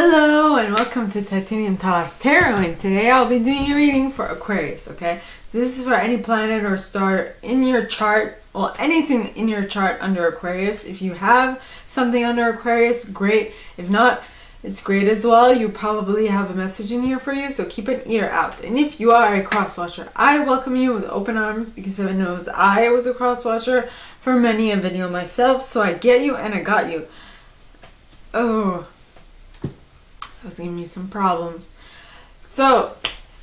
Hello and welcome to Titanium Talar's Tarot, and today I'll be doing a reading for Aquarius, okay? So this is for any planet or star in your chart, well, anything in your chart under Aquarius. If you have something under Aquarius, great. If not, it's great as well. You probably have a message in here for you, so keep an ear out. And if you are a cross watcher, I welcome you with open arms because heaven knows I was a cross watcher for many a video myself, so I get you and I got you. Oh, that's giving me some problems. So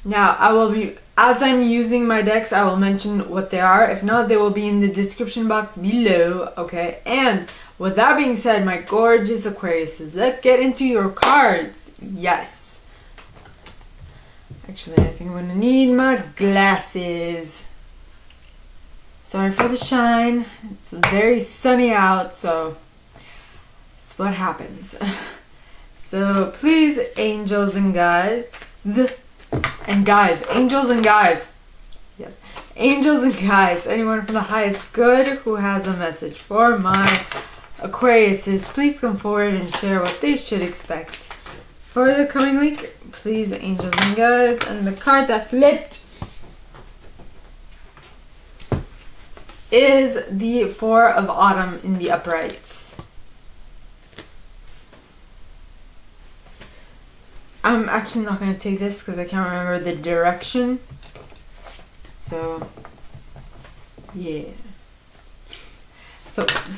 now I will be, as I'm using my decks, I will mention what they are. If not, they will be in the description box below, okay? And with that being said, my gorgeous Aquariuses, let's get into your cards. Yes. Actually, I think I'm gonna need my glasses. Sorry for the shine. It's very sunny out, so it's what happens. So please, angels and guys, angels and guys, yes, angels and guys, anyone from the highest good who has a message for my Aquariuses, please come forward and share what they should expect for the coming week. Please, angels and guys. And the card that flipped is the Four of Autumn in the upright. I'm actually not going to take this because I can't remember the direction. So, yeah. So, okay.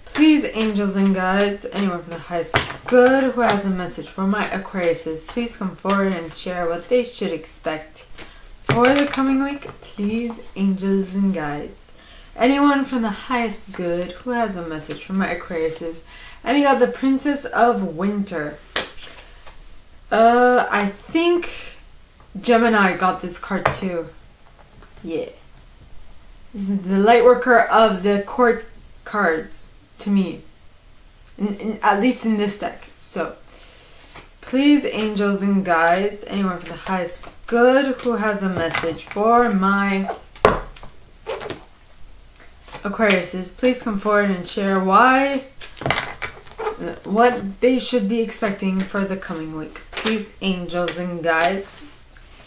Please, angels and guides, anyone from the highest good who has a message for my Aquariuses, please come forward and share what they should expect for the coming week. Please, angels and guides. Anyone from the highest good who has a message from my Aquariuses. And you got the Princess of Winter. I think Gemini got this card too. Yeah. This is the light worker of the court cards to me. At least in this deck. So, please, angels and guides, anyone from the highest good who has a message for my Aquariuses, please come forward and share what they should be expecting for the coming week. Please, angels and guides,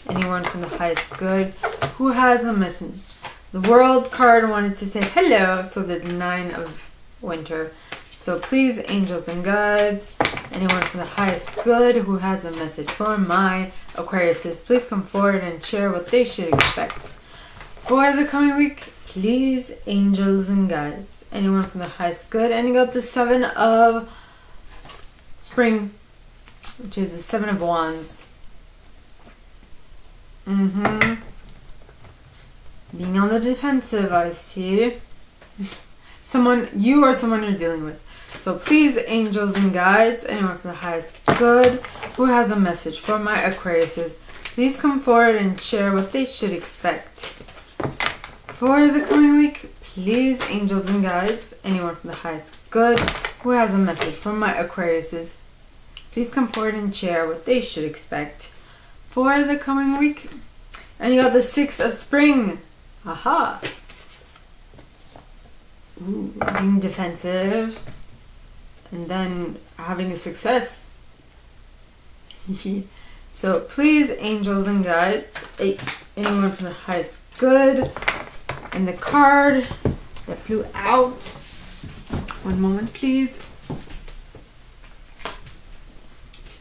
anyone from the highest good who has a message. The World card wanted to say hello, so the Nine of Winter. So please, angels and guides, anyone from the highest good who has a message for my Aquariuses, please come forward and share what they should expect for the coming week. Please, angels and guides, anyone from the highest good. And you got the Seven of Spring, which is the Seven of Wands. Being on the defensive, I see. You or someone you're dealing with. So please, angels and guides, anyone from the highest good who has a message for my Aquariuses, please come forward and share what they should expect for the coming week. Please, angels and guides, anyone from the highest good who has a message for my Aquariuses, please come forward and share what they should expect for the coming week. And you got the Six of Spring. Aha. Ooh, being defensive and then having a success. So please, angels and guides, anyone from the highest good. And the card that flew out, one moment please,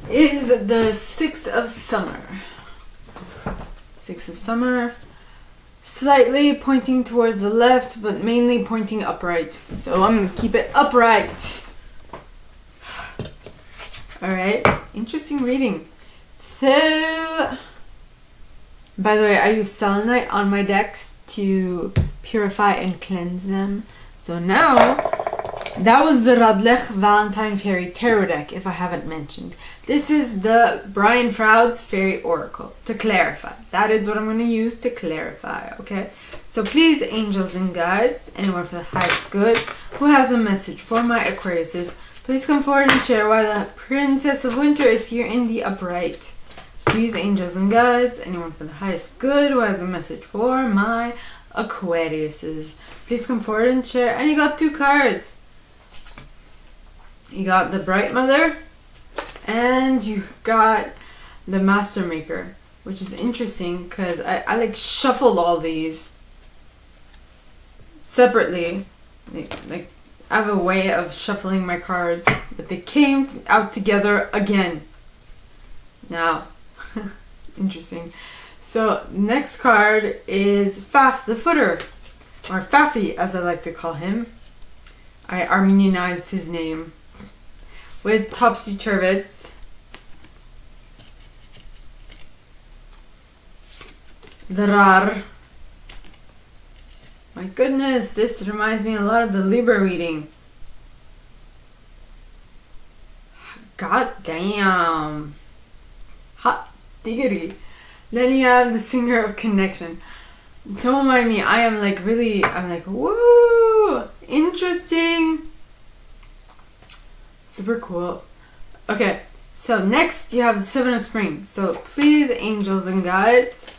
is the Six of Summer. Six of Summer, slightly pointing towards the left, but mainly pointing upright. So I'm going to keep it upright. Alright, interesting reading. So, by the way, I use selenite on my decks to purify and cleanse them. So now, that was the Radleigh Valentine Fairy Tarot deck, if I haven't mentioned. This is the Brian Froud's Fairy Oracle, to clarify. That is what I'm going to use to clarify, okay? So please, angels and guides, anyone for the highest good who has a message for my Aquariuses, please come forward and share why the Princess of Winter is here in the upright. Please, angels and guides, anyone for the highest good who has a message for my Aquariuses, please come forward and share. And you got two cards. You got the Bright Mother, and you got the Master Maker, which is interesting because I like shuffled all these separately. Like I have a way of shuffling my cards, but they came out together again. Now, interesting. So next card is Faf the Footer, or Fafi as I like to call him. I Armenianized his name. With Topsy Turvets. The Rar. My goodness, this reminds me a lot of the Libra reading. God damn. Hot diggity. Then you have the Singer of Connection. Don't mind me, I'm like, woo! Interesting! Super cool. Okay, so next you have the Seven of Spring. So please, angels and guides,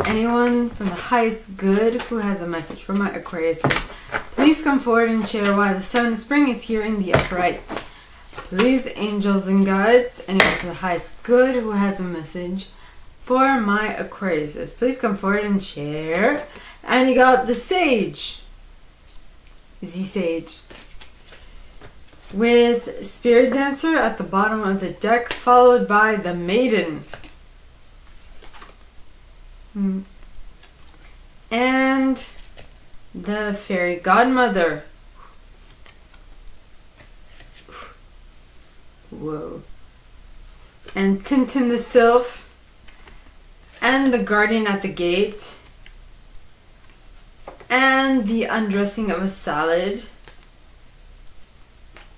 anyone from the highest good who has a message for my Aquariuses, please come forward and share why the Seven of Spring is here in the upright. Please, angels and guides, anyone from the highest good who has a message for my Aquariuses, please come forward and share. And you got the Sage. The Sage. With Spirit Dancer at the bottom of the deck, followed by the Maiden. And the Fairy Godmother. Whoa. And Tintin the Sylph. And the Guardian at the Gate. And the Undressing of a Salad.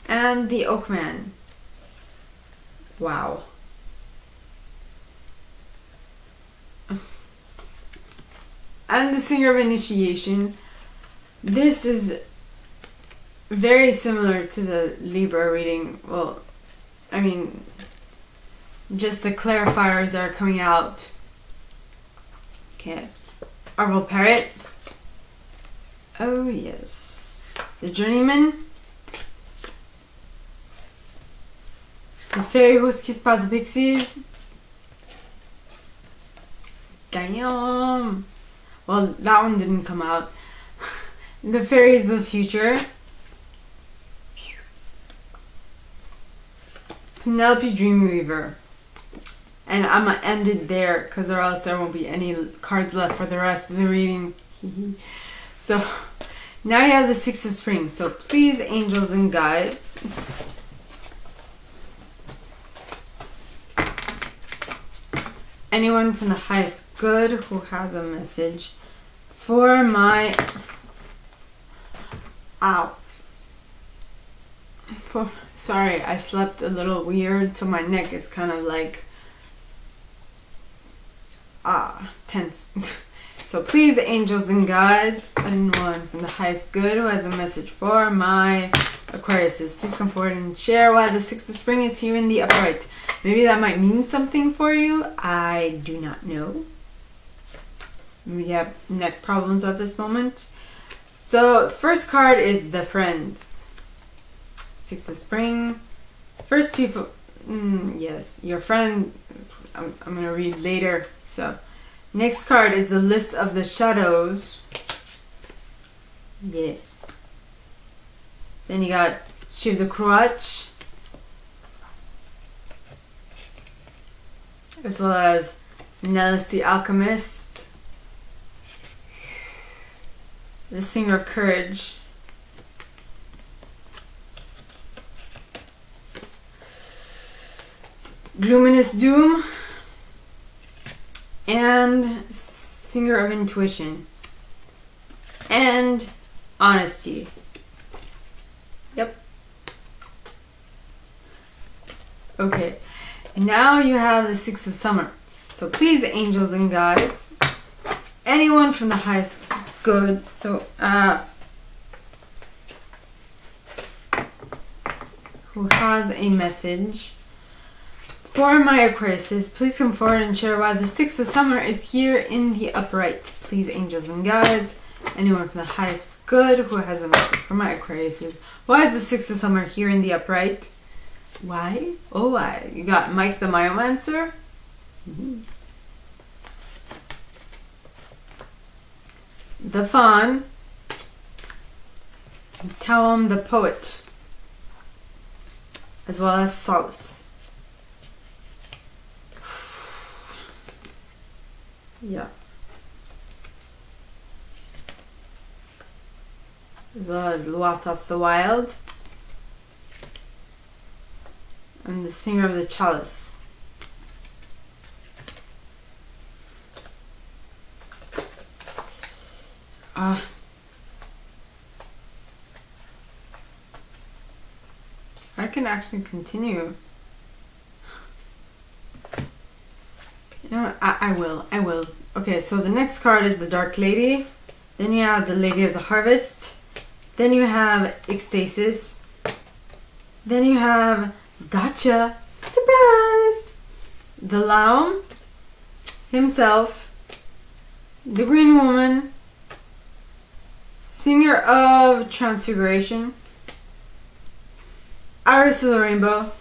And the Oakman. Wow. And the Singer of Initiation. This is very similar to the Libra reading. Well, I mean, just the clarifiers that are coming out. Okay. Arvel Parrot. Oh yes. The Journeyman. The Fairy who was kissed by the Pixies. Damn. Well, that one didn't come out. The Fairies of the Future. Penelope Dreamweaver. And I'm gonna end it there because or else there won't be any cards left for the rest of the reading. So now you have the Six of Spring. So please, angels and guides, anyone from the highest good who has a message for my sorry, I slept a little weird, so my neck is kind of like tense. So please, angels and guides, anyone from the highest good who has a message for my Aquariuses, please come forward and share why the Six of Spring is here in the upright. Maybe that might mean something for you. I do not know. We have neck problems at this moment. So first card is the Friends. Six of Spring. First people, yes, your friend, I'm going to read later. So next card is the List of the Shadows. Yeah. Then you got Shiv the Crutch. As well as Nellis the Alchemist. The Singer of Courage. Luminous Doom. And Singer of Intuition. And Honesty. Yep. Okay. Now you have the Six of Summer. So please, angels and guides, anyone from the highest good, so who has a message for my Aquariuses, please come forward and share why the Six of Summer is here in the upright. Please, angels and guides, anyone from the highest good who has a message for my Aquariuses. Why is the Six of Summer here in the upright? Why? Oh, why? You got Mike the Myomancer. The Fawn. Tawam the Poet. As well as Chalice. Yeah. As well as Luathos the Wild. And the Singer of the Chalice. I can actually continue. You know what? I will. Okay, so the next card is the Dark Lady. Then you have the Lady of the Harvest. Then you have Ecstasis. Then you have Gotcha. Surprise! The Laum himself. The Green Woman. Singer of Transfiguration. Iris of the Rainbow.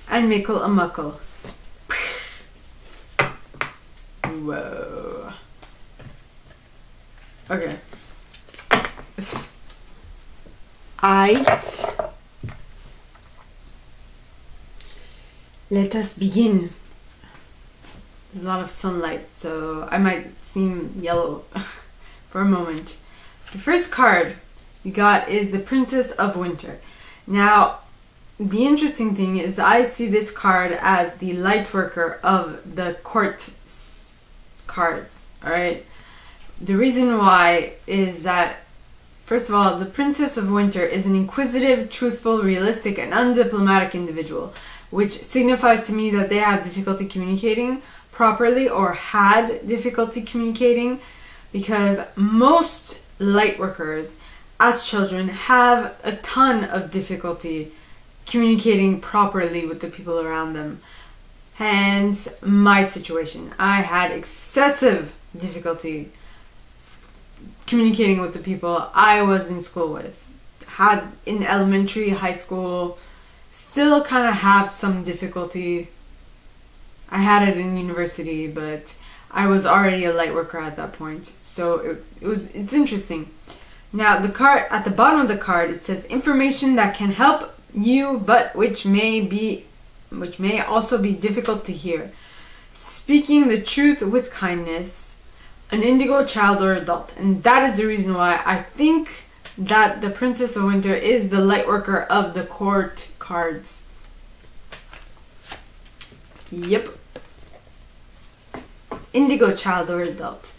And Mickle a Muckle. Whoa. Okay. Let us begin. There's a lot of sunlight, so I might seem yellow for a moment. The first card you got is the Princess of Winter. Now, the interesting thing is I see this card as the light worker of the court cards, alright? The reason why is that, first of all, the Princess of Winter is an inquisitive, truthful, realistic, and undiplomatic individual, which signifies to me that they have difficulty communicating properly or had difficulty communicating, because most light workers as children have a ton of difficulty communicating properly with the people around them. Hence my situation. I had excessive difficulty communicating with the people I was in school with. Had in elementary, high school, still kind of have some difficulty. I had it in university, but I was already a light worker at that point. So it's interesting. Now the card at the bottom of the card, it says information that can help you, but which may also be difficult to hear. Speaking the truth with kindness, an indigo child or adult. And that is the reason why I think that the Princess of Winter is the light worker of the court cards. Yep. Indigo child or adult.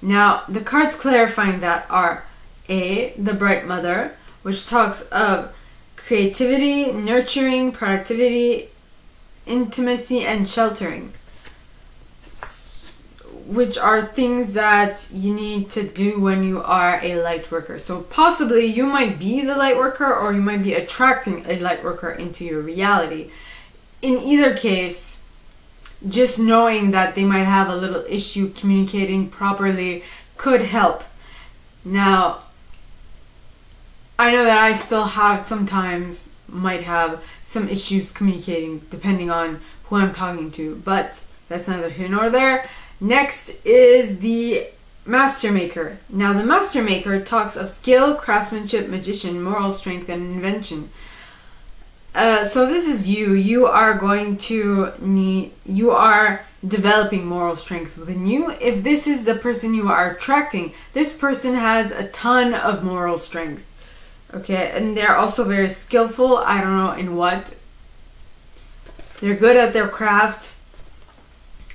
Now, the cards clarifying that are A, the Bright Mother, which talks of creativity, nurturing, productivity, intimacy, and sheltering, which are things that you need to do when you are a light worker. So possibly you might be the light worker, or you might be attracting a light worker into your reality. In either case, just knowing that they might have a little issue communicating properly could help. Now, I know that I still have sometimes might have some issues communicating depending on who I'm talking to, but that's neither here nor there. Next is the Master Maker. Now the Master Maker talks of skill, craftsmanship, magician, moral strength, and invention. So this is you. You are developing moral strength within you. If this is the person you are attracting, this person has a ton of moral strength. Okay, and they're also very skillful. I don't know in what. They're good at their craft.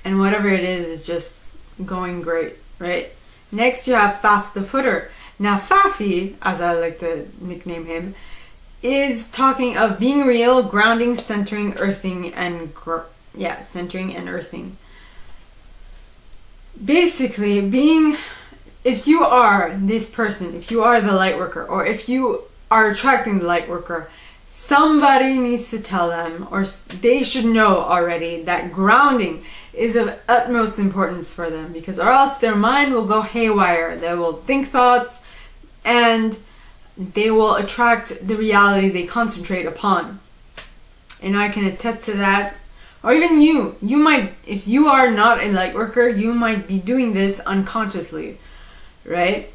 And whatever it is just going great, right? Next you have Faf the Footer. Now Fafi, as I like to nickname him, is talking of being real, grounding, centering, earthing, and centering and earthing. Basically, if you are this person, if you are the light worker, or if you are attracting the light worker, somebody needs to tell them, or they should know already, that grounding is of utmost importance for them, because or else their mind will go haywire. They will think thoughts and they will attract the reality they concentrate upon. and I can attest to that. Or even you might, if you are not a light worker, you might be doing this unconsciously, right?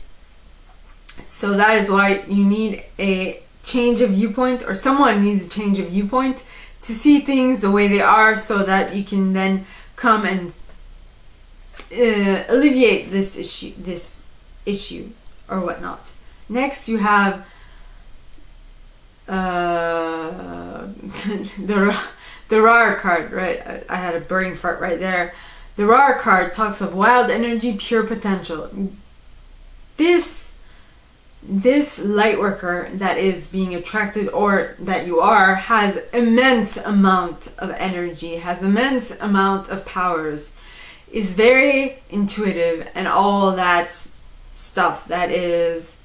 So that is why you need a change of viewpoint, or someone needs a change of viewpoint to see things the way they are, so that you can then come and alleviate this issue or whatnot. Next, you have the Rar card, right? I had a burning fart right there. The Rar card talks of wild energy, pure potential. This light worker that is being attracted, or that you are, has immense amount of energy, has immense amount of powers, is very intuitive, and all that stuff that is,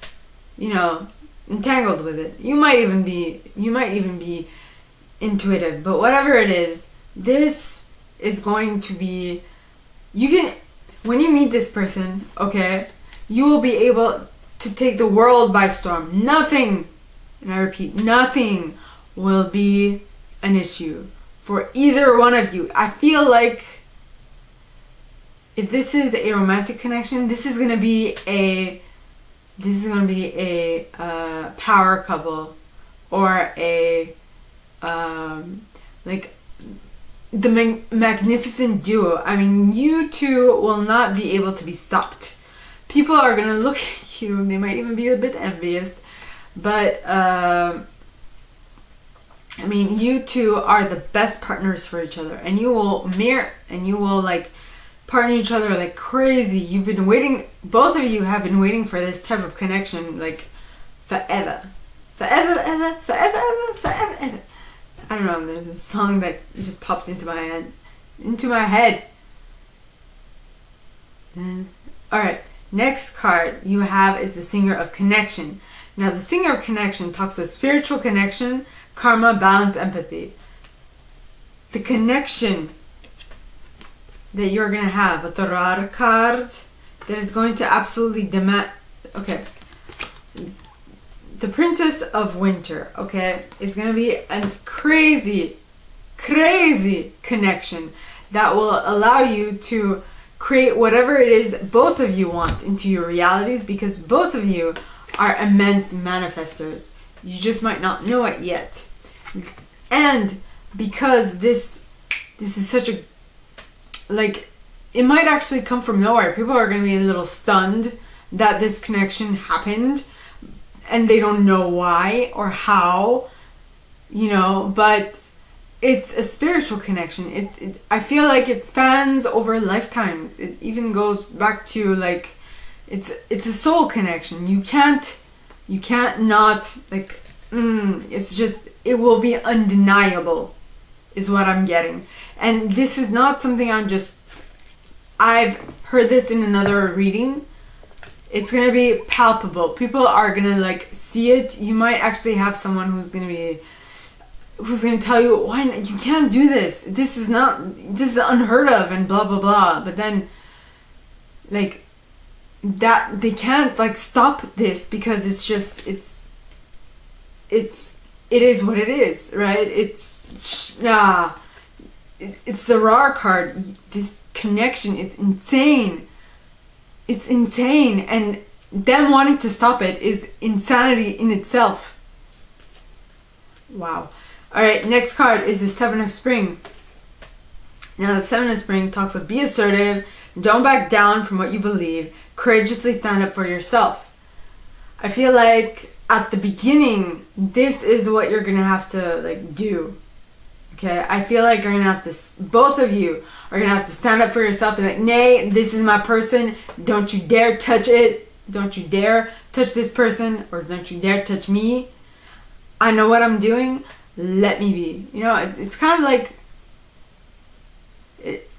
you know, entangled with it. You might even be intuitive, but whatever it is, this is going to be, when you meet this person, okay, you will be able to take the world by storm. Nothing, and I repeat, nothing will be an issue for either one of you. I feel like if this is a romantic connection, this is gonna be a power couple, or a like the magnificent duo. I mean, you two will not be able to be stopped. People are gonna look at you, and they might even be a bit envious, but I mean, you two are the best partners for each other, and you will like partner each other like crazy. You've been waiting, both of you have been waiting for this type of connection like forever. I don't know, there's a song that just pops into my head. Alright, next card you have is the Singer of Connection. Now the Singer of Connection talks of spiritual connection, karma, balance, empathy. The connection that you're going to have with the Rar card, that is going to absolutely demand... Okay. The Princess of Winter, okay, is going to be a crazy, crazy connection that will allow you to create whatever it is both of you want into your realities, because both of you are immense manifestors. You just might not know it yet. And because this is such a, like, it might actually come from nowhere. People are going to be a little stunned that this connection happened, and they don't know why or how, you know, but it's a spiritual connection. I feel like it spans over lifetimes. It even goes back to, like, it's a soul connection. You can't not, like, it's just, it will be undeniable is what I'm getting. And this is not something I've heard this in another reading. It's going to be palpable. People are going to, like, see it. You might actually have someone who's going to tell you, why not? You can't do this. This is unheard of, and blah, blah, blah. But then, like, that they can't, like, stop this, because it is what it is, right? It's the Rar card. This connection, it's insane. It's insane, and them wanting to stop it is insanity in itself. Wow. Alright, next card is the Seven of Spring. Now the Seven of Spring talks of be assertive, don't back down from what you believe, courageously stand up for yourself. I feel like at the beginning, this is what you're going to have to, like, do. Okay, I feel like you're going to have to, both of you are going to have to stand up for yourself and, like, nay, this is my person. Don't you dare touch it. Don't you dare touch this person, or don't you dare touch me. I know what I'm doing. Let me be. You know, it's kind of like,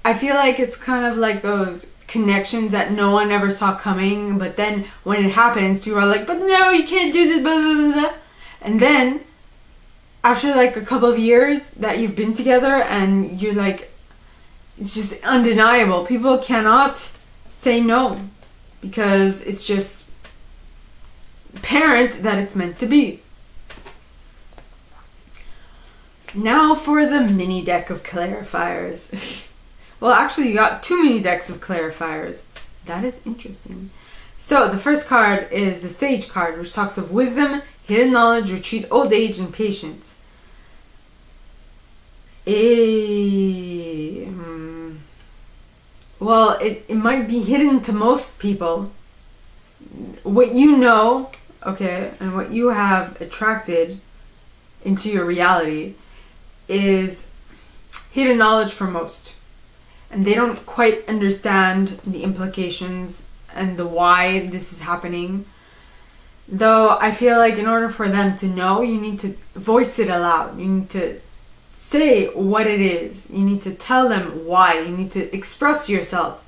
I feel like it's kind of like those connections that no one ever saw coming, but then when it happens, people are like, but no, you can't do this, blah, blah, blah, blah. And then after, like, a couple of years that you've been together, and you're like, it's just undeniable. People cannot say no, because it's just apparent that it's meant to be. Now for the mini deck of clarifiers. Well, actually, you got 2 mini decks of clarifiers. That is interesting. So the first card is the Sage card, which talks of wisdom, hidden knowledge, retreat, old age, and patience. Well, it might be hidden to most people. What you know, okay, and what you have attracted into your reality is hidden knowledge for most. And they don't quite understand the implications and the why this is happening. Though I feel like in order for them to know, you need to voice it aloud. You need to say what it is. You need to tell them why. You need to express yourself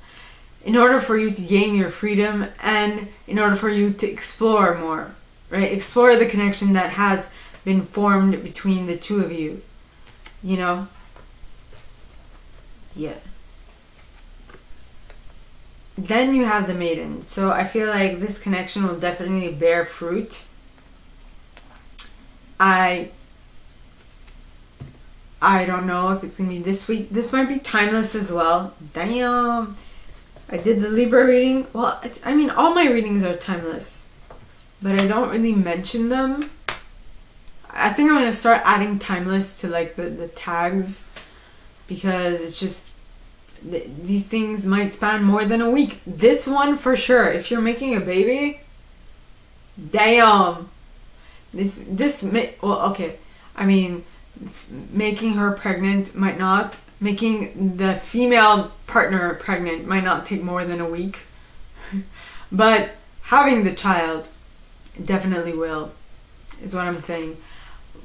in order for you to gain your freedom and in order for you to explore more, right? Explore the connection that has been formed between the two of you, you know? Yeah. Then you have the Maiden. So I feel like this connection will definitely bear fruit. I don't know if it's going to be this week. This might be timeless as well. Damn. I did the Libra reading. Well, I mean, all my readings are timeless. But I don't really mention them. I think I'm going to start adding timeless to like the tags. Because it's just, these things might span more than a week. This one for sure. If you're making a baby, damn. Well, okay. I mean, making her pregnant might not. Making the female partner pregnant might not take more than a week. But having the child definitely will, is what I'm saying.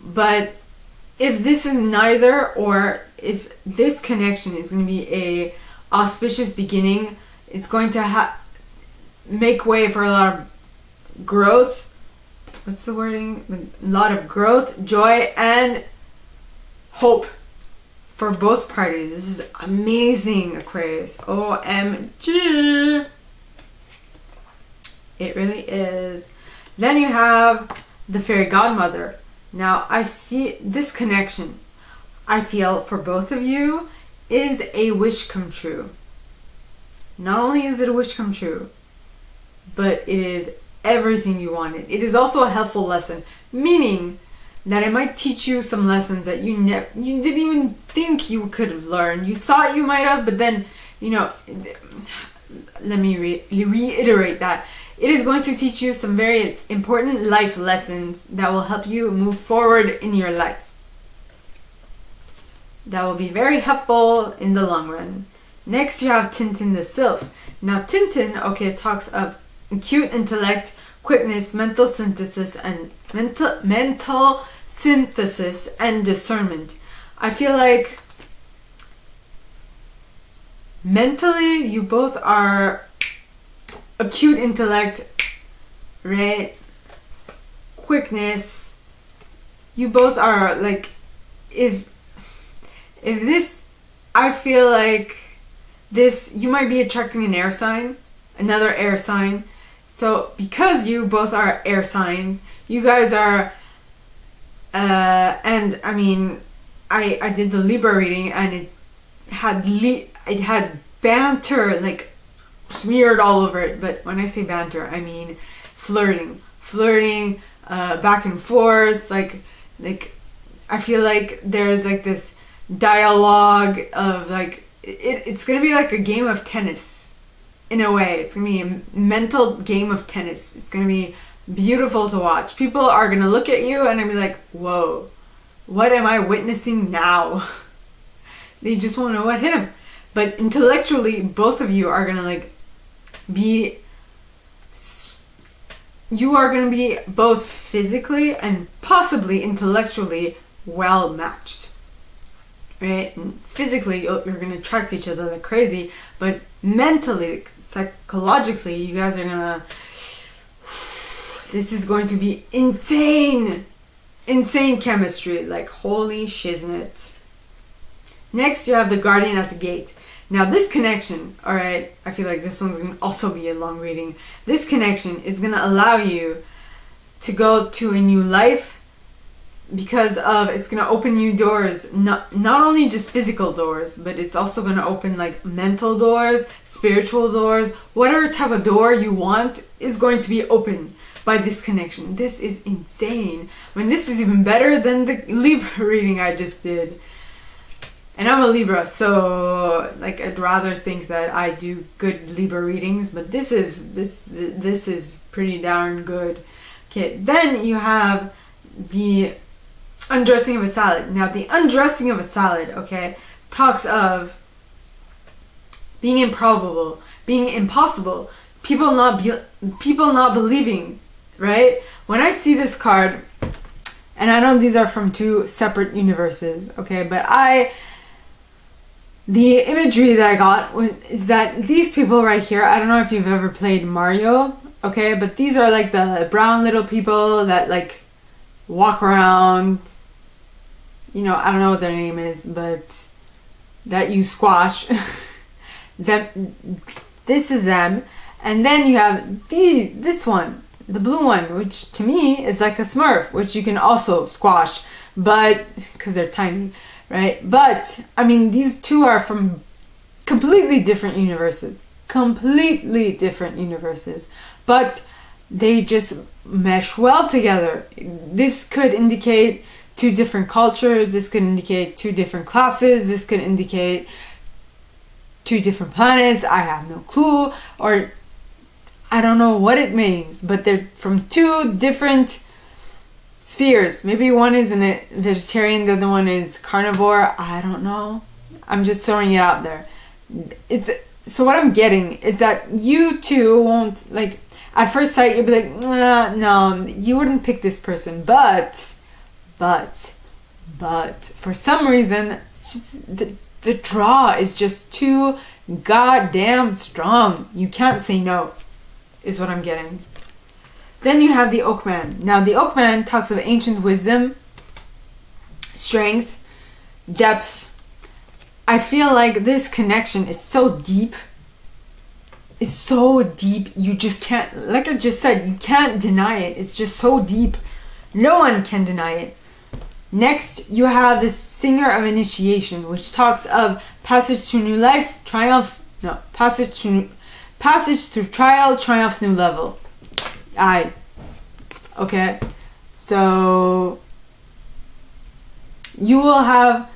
But if this is neither, or if this connection is going to be a auspicious beginning, it's going to make way for a lot of growth. What's the wording? A lot of growth, joy, and hope for both parties. This is amazing, Aquarius. OMG. It really is. Then you have the Fairy Godmother. Now, I see this connection, I feel, for both of you, is a wish come true. Not only is it a wish come true, but it is everything you wanted. It is also a helpful lesson, meaning that it might teach you some lessons that you didn't even think you could have learned. You thought you might have, but then, you know, let me reiterate that. It is going to teach you some very important life lessons that will help you move forward in your life. That will be very helpful in the long run. Next, you have Tintin the Sylph. Now, Tintin, okay, it talks of acute intellect, quickness, mental synthesis, and mental synthesis and discernment. I feel like mentally, you both are acute intellect, right? Quickness. You both are like, if this, I feel like this, you might be attracting an air sign, another air sign. So because you both are air signs, you guys are, and I mean, I did the Libra reading and it had banter, like, smeared all over it. But when I say banter, I mean flirting, back and forth, like I feel like there's like this dialogue of like it's gonna be like a game of tennis in a way. It's gonna be a mental game of tennis. It's gonna be beautiful to watch. People are gonna look at you and be like, whoa, what am I witnessing now? They just won't know what hit them. But intellectually, both of you are gonna like you are going to be both physically and possibly intellectually well matched, right? And physically, you're going to attract each other like crazy, but mentally, psychologically, you guys are going to, this is going to be insane chemistry, like holy shiznit. Next, you have the Guardian at the Gate. Now this connection, alright, I feel like this one's going to also be a long reading. This connection is going to allow you to go to a new life because of it's going to open you doors, not only just physical doors, but it's also going to open like mental doors, spiritual doors. Whatever type of door you want is going to be open by this connection. This is insane. I mean, this is even better than the Libra reading I just did. And I'm a Libra, so like I'd rather think that I do good Libra readings, but this is pretty darn good. Okay, then you have the undressing of a salad. Now the undressing of a salad, okay, talks of being improbable, being impossible, people not believing, right? When I see this card, and I know these are from two separate universes, okay, but the imagery that I got is that these people right here, I don't know if you've ever played Mario, okay, but these are like the brown little people that like walk around, you know, I don't know what their name is, but that you squash. This is them. And then you have this one, the blue one, which to me is like a Smurf, which you can also squash, but because they're tiny, right? But I mean, these two are from completely different universes, but they just mesh well together. This could indicate two different cultures, this could indicate two different classes, this could indicate two different planets, I have no clue, or I don't know what it means, but they're from two different spheres. Maybe one is a vegetarian, the other one is carnivore, I don't know. I'm just throwing it out there. So what I'm getting is that you two won't, like, at first sight you'll be like, no, you wouldn't pick this person, but for some reason the draw is just too goddamn strong. You can't say no, is what I'm getting. Then you have the Oakman. Now the Oakman talks of ancient wisdom, strength, depth. I feel like this connection is so deep. It's so deep, you just can't, like I just said, you can't deny it. It's just so deep. No one can deny it. Next, you have the Singer of Initiation, which talks of passage to new life, passage through trial, triumph, new level. Okay, so you will have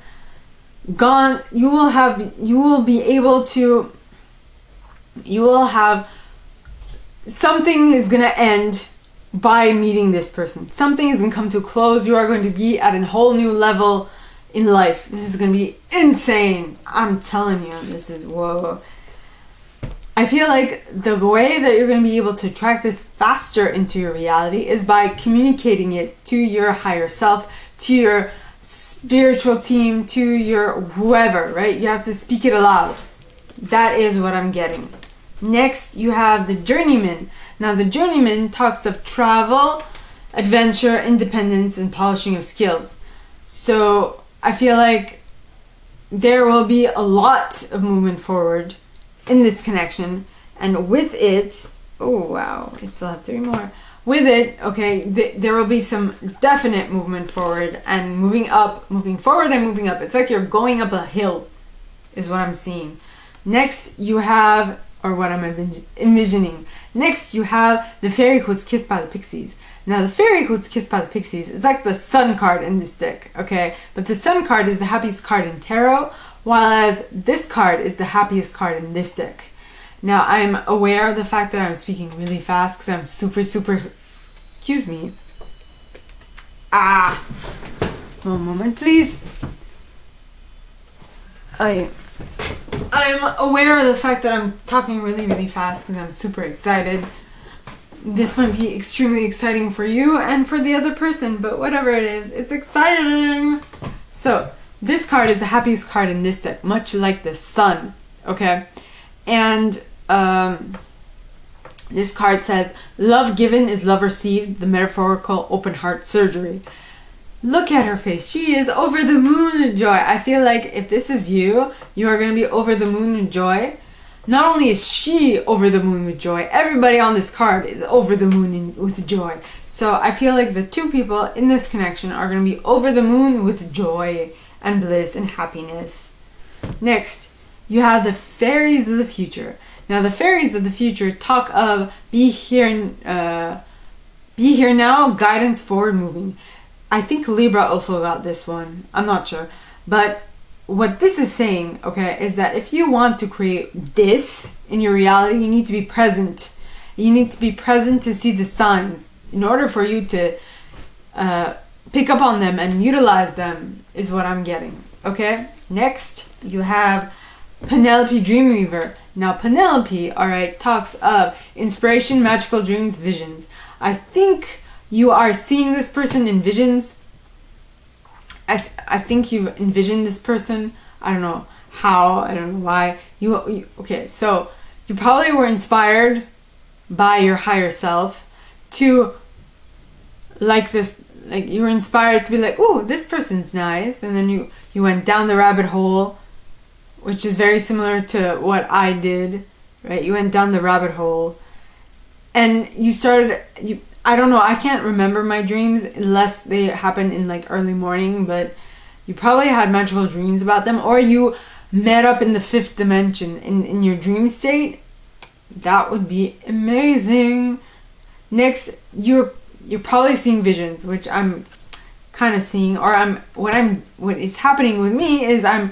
something is gonna end by meeting this person. Something is going to come to a close. You are going to be at a whole new level in life. This is going to be insane. I'm telling you, this is whoa. I feel like the way that you're going to be able to attract this faster into your reality is by communicating it to your higher self, to your spiritual team, to your whoever, right? You have to speak it aloud. That is what I'm getting. Next, you have the Journeyman. Now, the Journeyman talks of travel, adventure, independence, and polishing of skills. So, I feel like there will be a lot of movement forward in this connection. And with it, oh wow, I still have 3 more. With it, okay, there will be some definite movement forward and moving forward and moving up. It's like you're going up a hill, is what I'm seeing. Next, you have, or what I'm envisioning. Next, you have the fairy who's kissed by the pixies. Now, the fairy who's kissed by the pixies is like the sun card in this deck, okay? But the sun card is the happiest card in tarot, while as this card is the happiest card in this deck. Now, I'm aware of the fact that I'm speaking really fast because I'm super, excuse me. One moment, please. I'm aware of the fact that I'm talking really fast because I'm super excited. This might be extremely exciting for you and for the other person, but whatever it is, it's exciting. So, this card is the happiest card in this deck, much like the sun, okay? And this card says, love given is love received, the metaphorical open heart surgery. Look at her face. She is over the moon with joy. I feel like if this is you, you are going to be over the moon with joy. Not only is she over the moon with joy, everybody on this card is over the moon with joy. So I feel like the two people in this connection are going to be over the moon with joy and bliss and happiness. Next, you have the fairies of the future. Now the fairies of the future talk of be here now, guidance forward moving. I think Libra also got this one. I'm not sure. But what this is saying, okay, is that if you want to create this in your reality, you need to be present. You need to be present to see the signs in order for you to pick up on them and utilize them, is what I'm getting. Okay? Next, you have Penelope Dreamweaver. Now, Penelope, alright, talks of inspiration, magical dreams, visions. I think you are seeing this person in visions. I think you envisioned this person. I don't know how, I don't know why. Okay, so you probably were inspired by your higher self to like this, like you were inspired to be like, oh, this person's nice, and then you went down the rabbit hole, which is very similar to what I did, right? You went down the rabbit hole and you started, I don't know, I can't remember my dreams unless they happen in like early morning, but you probably had magical dreams about them, or you met up in the fifth dimension in your dream state. That would be amazing. Next, you're probably seeing visions, which I'm kind of seeing, or what is happening with me is I'm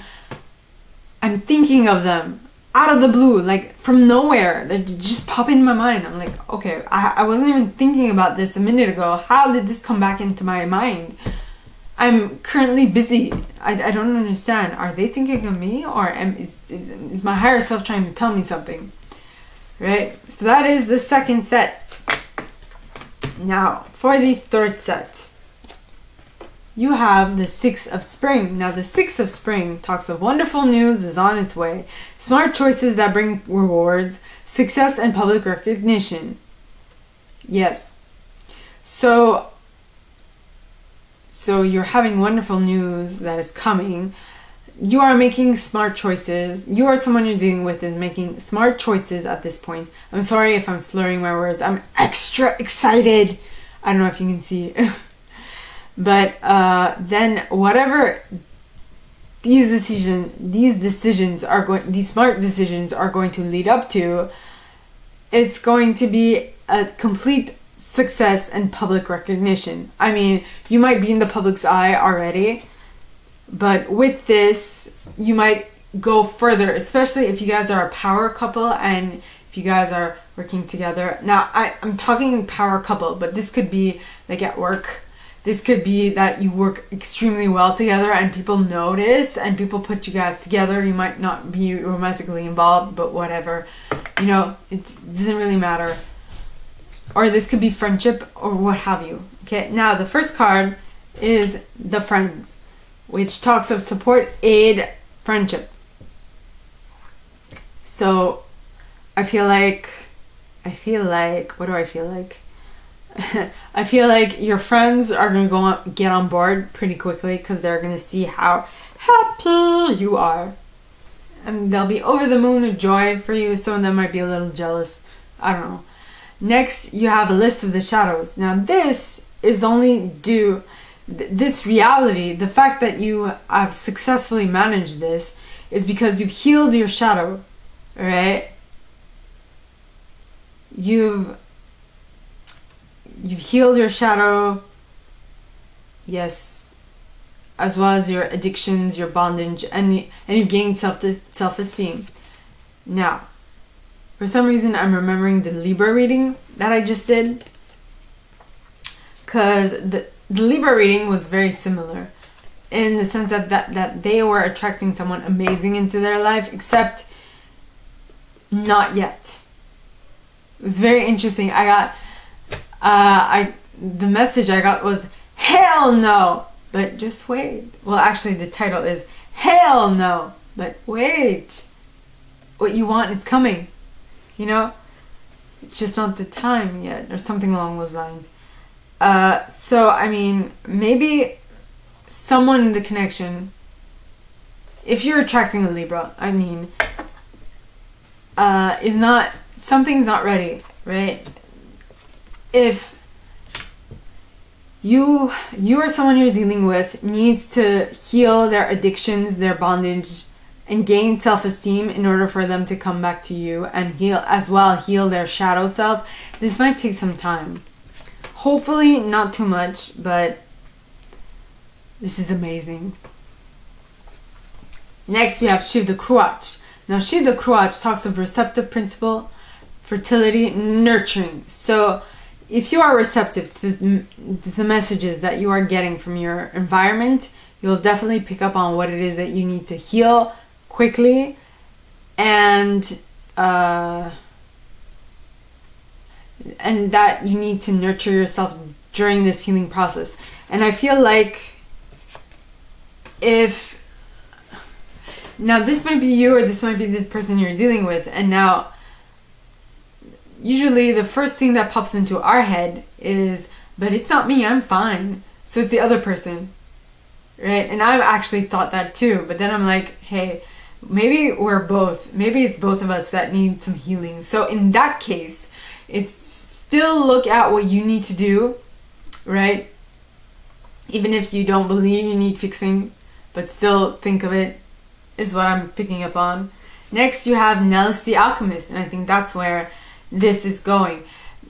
thinking of them out of the blue, like from nowhere. They just pop in my mind. I'm like, okay, I wasn't even thinking about this a minute ago. How did this come back into my mind? I'm currently busy. I don't understand. Are they thinking of me, or is my higher self trying to tell me something? Right? So that is the second set. Now, for the third set, you have the Six of Spring. Now, the Six of Spring talks of wonderful news is on its way, smart choices that bring rewards, success and public recognition. Yes. So you're having wonderful news that is coming. You are making smart choices. You or someone you're dealing with is making smart choices at this point. I'm sorry if I'm slurring my words. I'm extra excited. I don't know if you can see. But then whatever these smart decisions are going to lead up to, it's going to be a complete success and public recognition. I mean, you might be in the public's eye already, but with this, you might go further, especially if you guys are a power couple and if you guys are working together. Now, I'm talking power couple, but this could be like at work. This could be that you work extremely well together and people notice and people put you guys together. You might not be romantically involved, but whatever. You know, it doesn't really matter. Or this could be friendship or what have you. Okay, now the first card is the Friends, which talks of support, aid, friendship. So I feel like, what do I feel like? I feel like your friends are going to get on board pretty quickly because they're going to see how happy you are. And they'll be over the moon with joy for you. Some of them might be a little jealous. I don't know. Next, you have a list of the shadows. Now, this is only due, this reality, the fact that you have successfully managed this is because you've healed your shadow, right? You've healed your shadow, yes, as well as your addictions, your bondage, and you've gained self-esteem. Now, for some reason, I'm remembering the Libra reading that I just did, because the Libra reading was very similar in the sense that they were attracting someone amazing into their life, except not yet. It was very interesting. The message I got was, hell no, but just wait. Well, actually the title is, hell no, but wait. What you want is coming. You know? It's just not the time yet, or something along those lines. So, I mean, maybe someone in the connection, if you're attracting a Libra, I mean, something's not ready, right? If you or someone you're dealing with needs to heal their addictions, their bondage, and gain self-esteem in order for them to come back to you and heal their shadow self. This might take some time. Hopefully not too much, but this is amazing. Next, we have Shiv the Cruach. Now, Shiv the Cruach talks of receptive principle, fertility, nurturing. So, if you are receptive to the messages that you are getting from your environment, you'll definitely pick up on what it is that you need to heal quickly, and that you need to nurture yourself during this healing process. And I feel like now this might be you, or this might be this person you're dealing with, and now usually the first thing that pops into our head is, but it's not me, I'm fine, so it's the other person, right? And I've actually thought that too, but then I'm like, hey, maybe it's both of us that need some healing. So in that case, it's still look at what you need to do, right? Even if you don't believe you need fixing, but still think of it, is what I'm picking up on. Next, you have Nellis the Alchemist, and I think that's where this is going.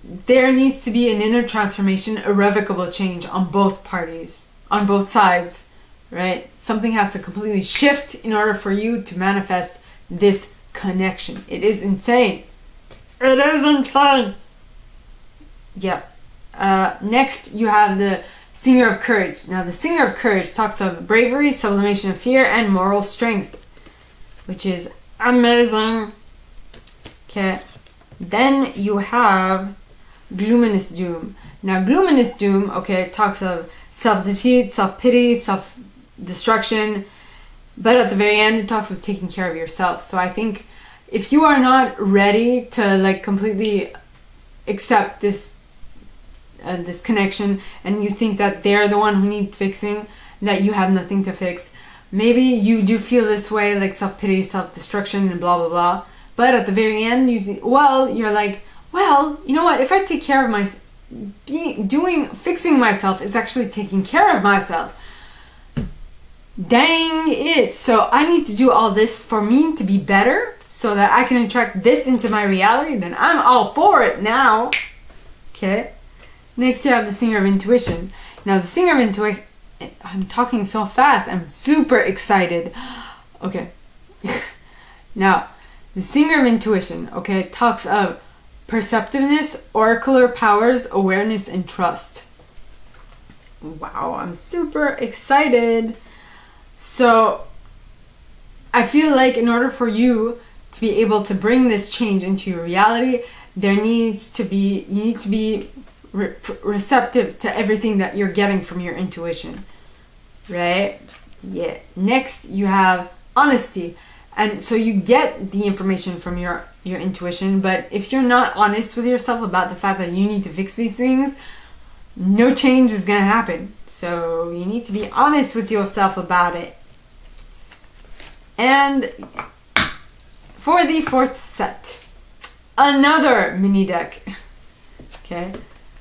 There needs to be an inner transformation, irrevocable change on both parties, on both sides, right? Something has to completely shift in order for you to manifest this connection. It is insane. It is insane. Yep. Next, you have the Singer of Courage. Now, the Singer of Courage talks of bravery, sublimation of fear, and moral strength, which is amazing. Okay. Then you have Gloominous Doom. Now, Gloominous Doom, okay, talks of self-defeat, self-pity, self-destruction, but at the very end, it talks of taking care of yourself. So I think if you are not ready to like completely accept this connection, and you think that they're the one who needs fixing, that you have nothing to fix, maybe you do feel this way, like self-pity, self-destruction, and blah blah blah, but at the very end you're like, well, you know what, if I take care of fixing myself is actually taking care of myself. Dang it, so I need to do all this for me to be better so that I can attract this into my reality, then I'm all for it now. Okay. Next, you have the Singer of Intuition. Now, the Singer of Intuition, I'm talking so fast, I'm super excited. Okay. Now, the Singer of Intuition, okay, talks of perceptiveness, oracular powers, awareness, and trust. Wow, I'm super excited. So, I feel like in order for you to be able to bring this change into your reality, you need to be receptive to everything that you're getting from your intuition, right? Yeah. Next, you have honesty, and so you get the information from your intuition, but if you're not honest with yourself about the fact that you need to fix these things, no change is gonna happen. So you need to be honest with yourself about it. And for the fourth set, another mini deck, okay,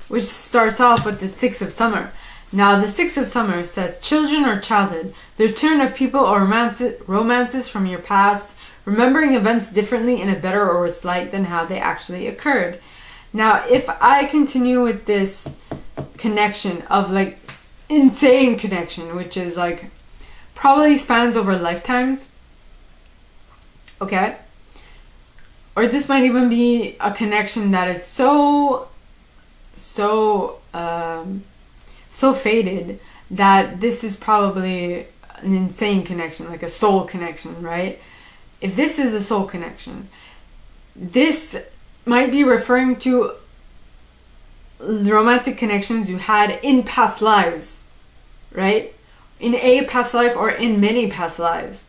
which starts off with the Six of Summer. Now, the Six of Summer says, children or childhood, the return of people or romances from your past, remembering events differently in a better or worse light than how they actually occurred. Now, if I continue with this connection of like insane connection, which is like probably spans over lifetimes, okay, or this might even be a connection that is so faded that this is probably an insane connection, like a soul connection, right? If this is a soul connection, this might be referring to romantic connections you had in past lives, right? In a past life, or in many past lives,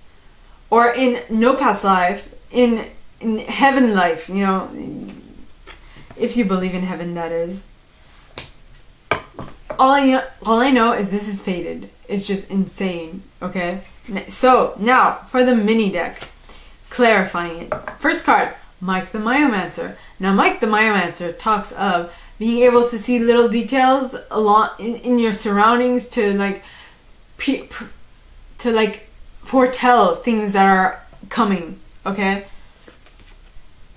or in no past life, in heaven life, you know, if you believe in heaven, that is. All I know is this is faded. It's just insane, okay? So, now, for the mini deck, clarifying it. First card, Mike the Myomancer. Now, Mike the Myomancer talks of being able to see little details along in your surroundings to like foretell things that are coming. Okay.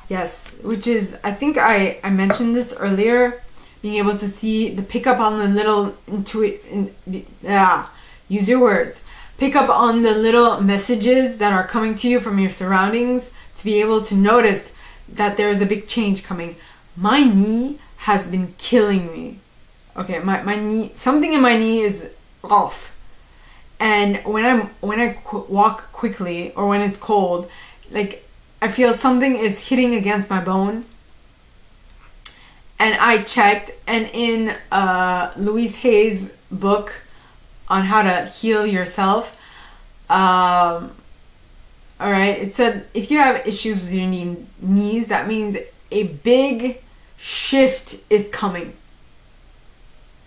Yes, which is, I think I mentioned this earlier, being able to see the pick up on the little use your words. Pick up on the little messages that are coming to you from your surroundings, to be able to notice that there is a big change coming. My knee has been killing me. Okay, my knee, something in my knee is off. And when I walk quickly or when it's cold, like I feel something is hitting against my bone. And I checked, and in Louise Hay's book on how to heal yourself, alright, it said if you have issues with your knees, that means a big shift is coming.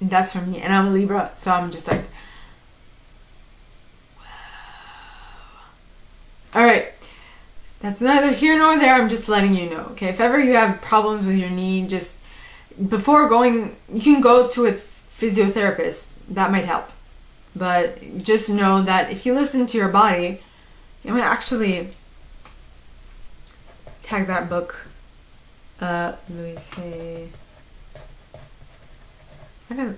And that's for me, and I'm a Libra, so I'm just like, alright, that's neither here nor there. I'm just letting you know, okay? If ever you have problems with your knee, just before going, you can go to a physiotherapist. That might help. But just know that if you listen to your body, I'm going to actually tag that book. Louise Hay. Why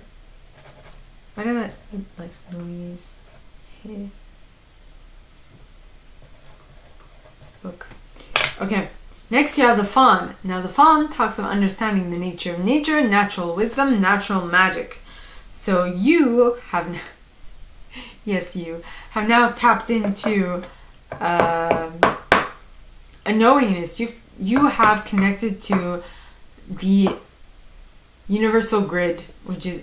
did I like Louise Hay? Book. Okay, next you have the Fawn. Now the Fawn talks of understanding the nature of nature, natural wisdom, natural magic. So you have, yes, you have now tapped into a knowingness. You have connected to the universal grid, which is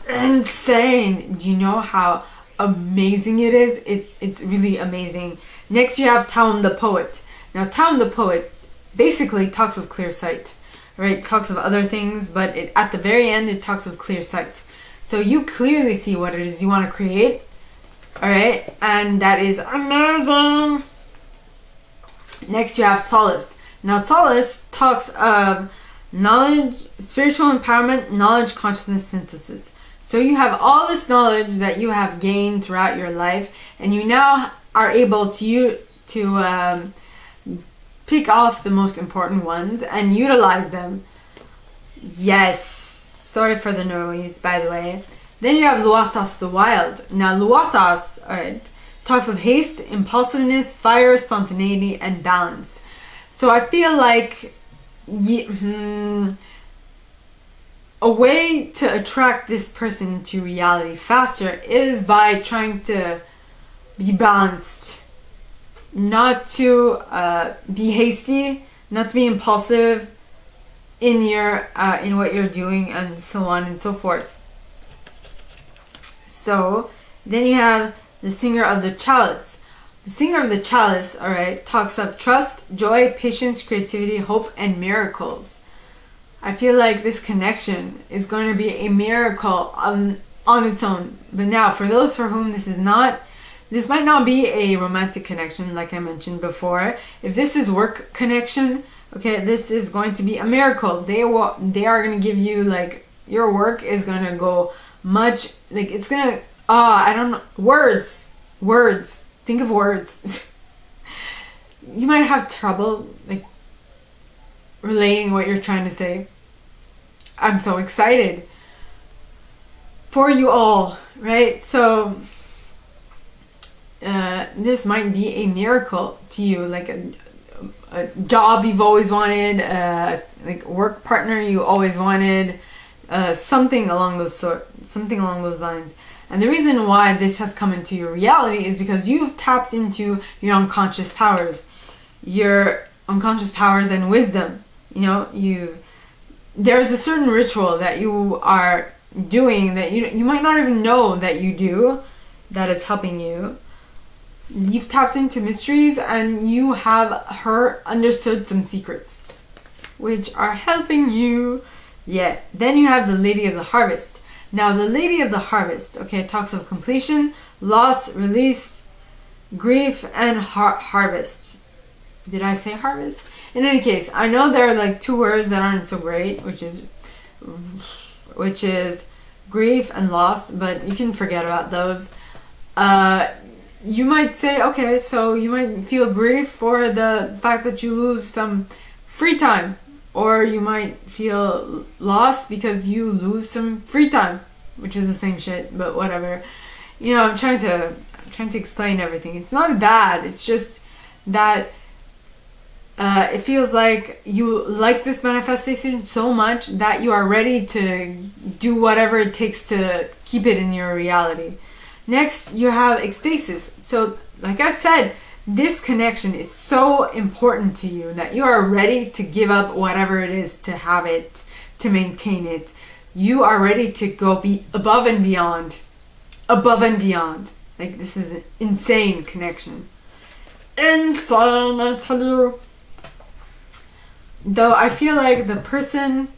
insane. Do you know how amazing it is? It's really amazing. Next you have Taum the Poet. Now Taum the Poet basically talks of clear sight, right? Talks of other things, but at the very end it talks of clear sight. So you clearly see what it is you want to create, alright? And that is amazing. Next you have Solace. Now Solace talks of knowledge, spiritual empowerment, knowledge, consciousness, synthesis. So you have all this knowledge that you have gained throughout your life, and you now are able to pick off the most important ones and utilize them. Yes, sorry for the noise, by the way. Then you have Luathos the Wild. Now Luathos, alright, talks of haste, impulsiveness, fire, spontaneity, and balance. So I feel like a way to attract this person to reality faster is by trying to be balanced, not to be hasty, not to be impulsive in what you're doing, and so on and so forth. So then you have the Singer of the Chalice. The Singer of the Chalice, alright, talks of trust, joy, patience, creativity, hope, and miracles. I feel like this connection is going to be a miracle on its own. But now, for those for whom this might not be a romantic connection, like I mentioned before. If this is work connection, okay, this is going to be a miracle. They are going to give you, like, your work is going to go much, like, it's going to, I don't know, words, think of words. You might have trouble, like, relaying what you're trying to say. I'm so excited for you all, right? So this might be a miracle to you, like a job you've always wanted, like a work partner you always wanted, something along those lines. And the reason why this has come into your reality is because you've tapped into your unconscious powers and wisdom. You know, there's a certain ritual that you are doing that you might not even know that you do, that is helping you. You've tapped into mysteries, and you have understood some secrets which are helping you. Yeah. Then you have the Lady of the Harvest. Now the Lady of the Harvest, okay, talks of completion, loss, release, grief, and harvest. Did I say harvest? In any case, I know there are like two words that aren't so great, which is which is grief and loss, but you can forget about those. You might say, okay, so you might feel grief for the fact that you lose some free time, or you might feel lost because you lose some free time, which is the same shit, but whatever. You know, I'm trying to explain everything. It's not bad, it's just that it feels like you like this manifestation so much that you are ready to do whatever it takes to keep it in your reality. Next, you have ecstasis. So, like I said, this connection is so important to you that you are ready to give up whatever it is to have it, to maintain it. You are ready to go be above and beyond. Above and beyond. Like, this is an insane connection. Insane, I tell you. Though I feel like the person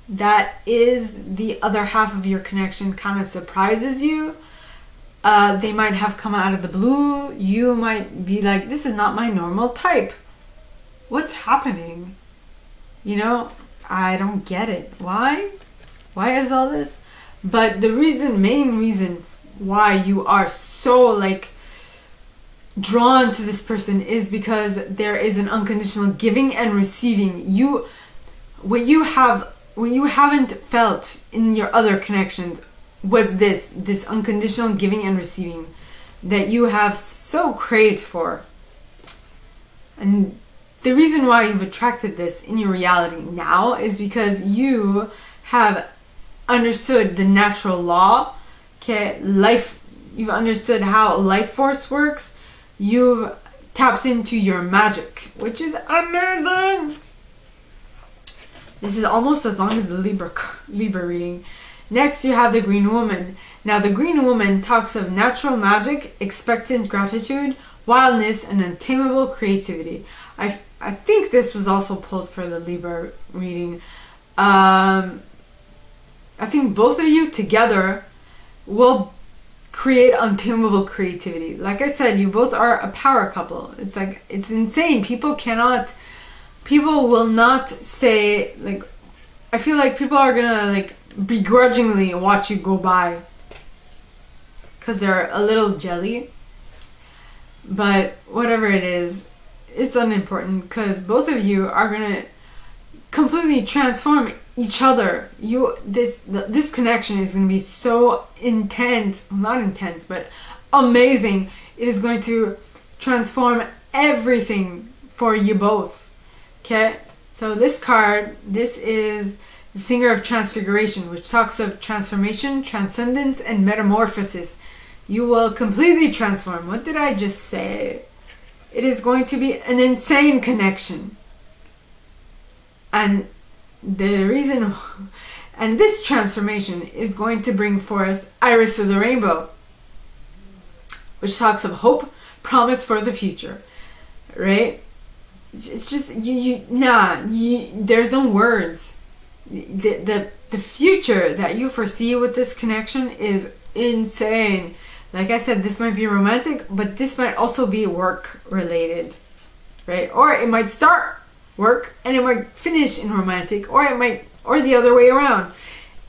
that is the other half of your connection kind of surprises you. They might have come out of the blue. You might be like, this is not my normal type. What's happening? You know, I don't get it. Why? Why is all this? But the main reason why you are so like drawn to this person is because there is an unconditional giving and receiving. What you haven't felt in your other connections was this unconditional giving and receiving that you have so craved for. And the reason why you've attracted this in your reality now is because you have understood the natural law, okay, you've understood how life force works. You've tapped into your magic, which is amazing. This is almost as long as the Libra reading. Next, you have the Green Woman. Now, the Green Woman talks of natural magic, expectant gratitude, wildness, and untamable creativity. I think this was also pulled for the Libra reading. I think both of you together will create untamable creativity. Like I said, you both are a power couple. It's like, it's insane. People will not say, like, I feel like people are gonna like begrudgingly watch you go by because they're a little jelly. But whatever it is, it's unimportant because both of you are gonna completely transform each other. This connection is going to be so intense, not intense, but amazing. It is going to transform everything for you both. Okay, so this card, this is the Singer of Transfiguration, which talks of transformation, transcendence, and metamorphosis. You will completely transform. What did I just say? It is going to be an insane connection. And this transformation is going to bring forth Iris of the Rainbow, which talks of hope, promise for the future, right? It's just there's no words. The future that you foresee with this connection is insane. Like I said, this might be romantic, but this might also be work related, right? Or it might start work and it might finish in romantic, or the other way around.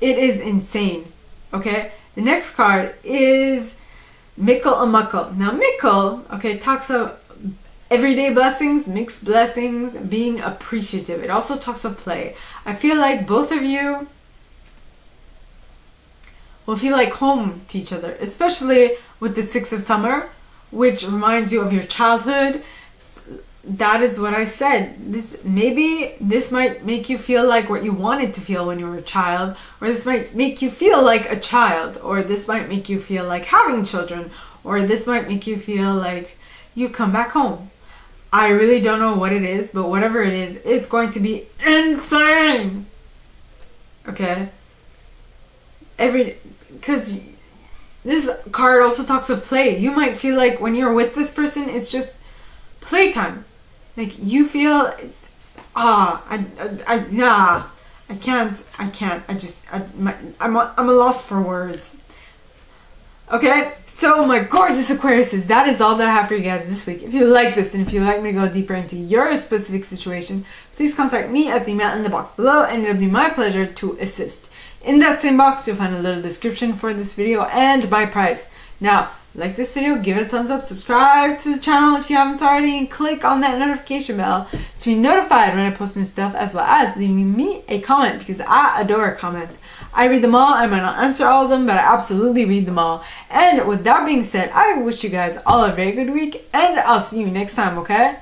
It is insane. Okay, the next card is Mickle and Muckle. Now Mickle, okay, talks of everyday blessings, mixed blessings, being appreciative. It also talks of play. I feel like both of you will feel like home to each other, especially with the Six of Summer, which reminds you of your childhood. That is what I said. This might make you feel like what you wanted to feel when you were a child, or this might make you feel like a child, or this might make you feel like having children, or this might make you feel like you come back home. I really don't know what it is, but whatever it is, it's going to be insane. Okay? Because this card also talks of play. You might feel like when you're with this person, it's just playtime. Like you feel it's I can't. I'm a loss for words. Okay, so my gorgeous Aquariuses, that is all that I have for you guys this week. If you like this and if you'd like me to go deeper into your specific situation, please contact me at the email in the box below and it'll be my pleasure to assist. In that same box, you'll find a little description for this video and my price. Now, like this video, give it a thumbs up, subscribe to the channel if you haven't already, and click on that notification bell to be notified when I post new stuff, as well as leaving me a comment because I adore comments. I read them all. I might not answer all of them, but I absolutely read them all. And with that being said, I wish you guys all a very good week, and I'll see you next time, okay?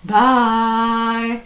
Bye!